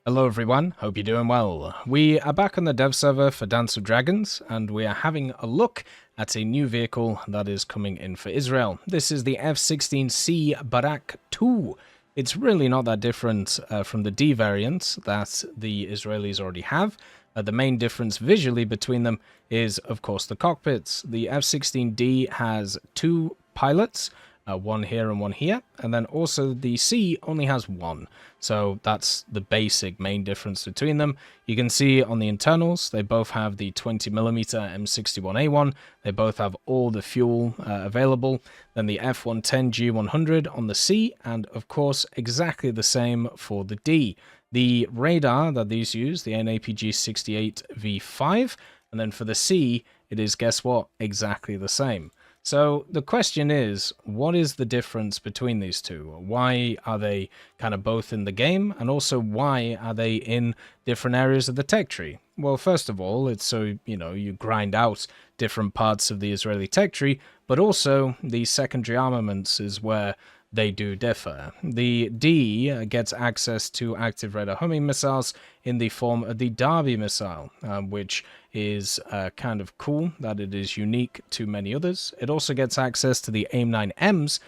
Hello everyone, hope you're doing well. We are back on the dev server for Dance of Dragons, and we are having a look at a new vehicle that is coming in for Israel. This is the F-16C Barak 2. It's really not that different from the D variant that the Israelis already have. The main difference visually between them is, of course, the cockpits. The F-16D has two pilots, one here and one here, and then also the C only has one. So that's the basic main difference between them. You can see on the internals, they both have the 20mm M61A1. They both have all the fuel available. Then the F110 G100 on the C, and of course exactly the same for the D. The radar that these use, the NAPG-68V5, and then for the C, it is, guess what, exactly the same. So the question is, what is the difference between these two? Why are they kind of both in the game? And also, why are they in different areas of the tech tree? Well, first of all, it's so, you grind out different parts of the Israeli tech tree, but also the secondary armaments is where they do differ. The D gets access to active radar homing missiles in the form of the Derby missile, which is kind of cool that it is unique to many others. It also gets access to the AIM-9Ms,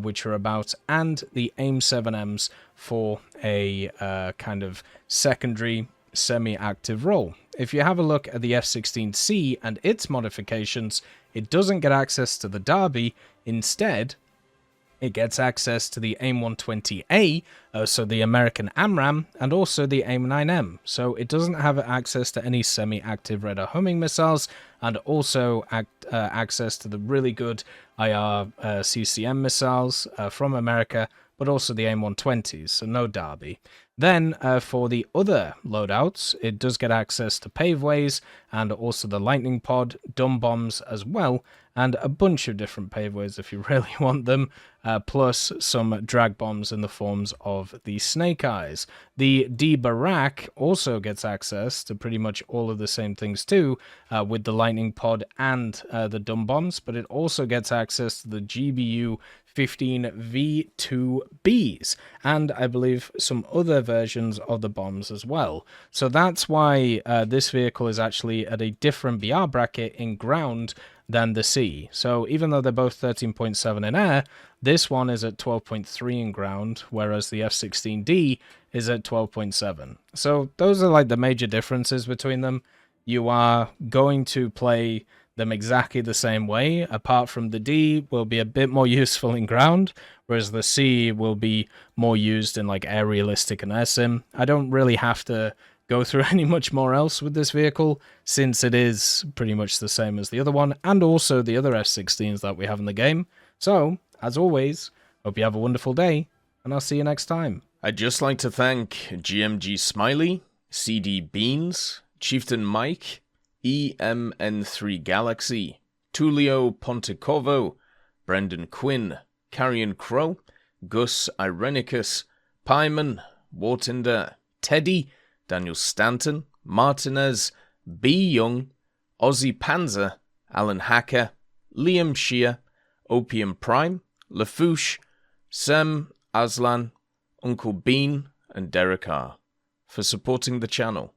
which are about, and the AIM-7Ms for a kind of secondary semi-active role. If you have a look at the F-16C and its modifications, it doesn't get access to the Derby. Instead, it gets access to the AIM-120A, so the American AMRAAM, and also the AIM-9M. So it doesn't have access to any semi-active radar homing missiles, and also access to the really good IR CCM missiles from America, but also the AIM-120s, so no Derby. Then, for the other loadouts, it does get access to paveways, and also the lightning pod, dumb bombs as well, and a bunch of different paveways if you really want them, plus some drag bombs in the forms of the snake eyes. The D Barak also gets access to pretty much all of the same things too, with the lightning pod and the dumb bombs, but it also gets access to the GBU 15V2Bs, and I believe some other versions of the bombs as well. So that's why this vehicle is actually at a different BR bracket in ground than the C. So even though they're both 13.7 in air, this one is at 12.3 in ground, whereas the F-16D is at 12.7. So those are like the major differences between them. You are going to play them exactly the same way, apart from the D will be a bit more useful in ground, whereas the C will be more used in like air realistic and air sim. I don't really have to go through any much more else with this vehicle, since it is pretty much the same as the other one, and also the other F-16s that we have in the game. So, as always, hope you have a wonderful day, and I'll see you next time. I'd just like to thank GMG Smiley, CD Beans, Chieftain Mike, EMN3 Galaxy, Tulio Pontecorvo, Brendan Quinn, Carrion Crow, Gus Irenicus, Pyman, Wartinder, Teddy, Daniel Stanton, Martinez, B. Young, Ozzy Panzer, Alan Hacker, Liam Shear, Opium Prime, Lafouche, Sem Aslan, Uncle Bean, and Derek R. for supporting the channel.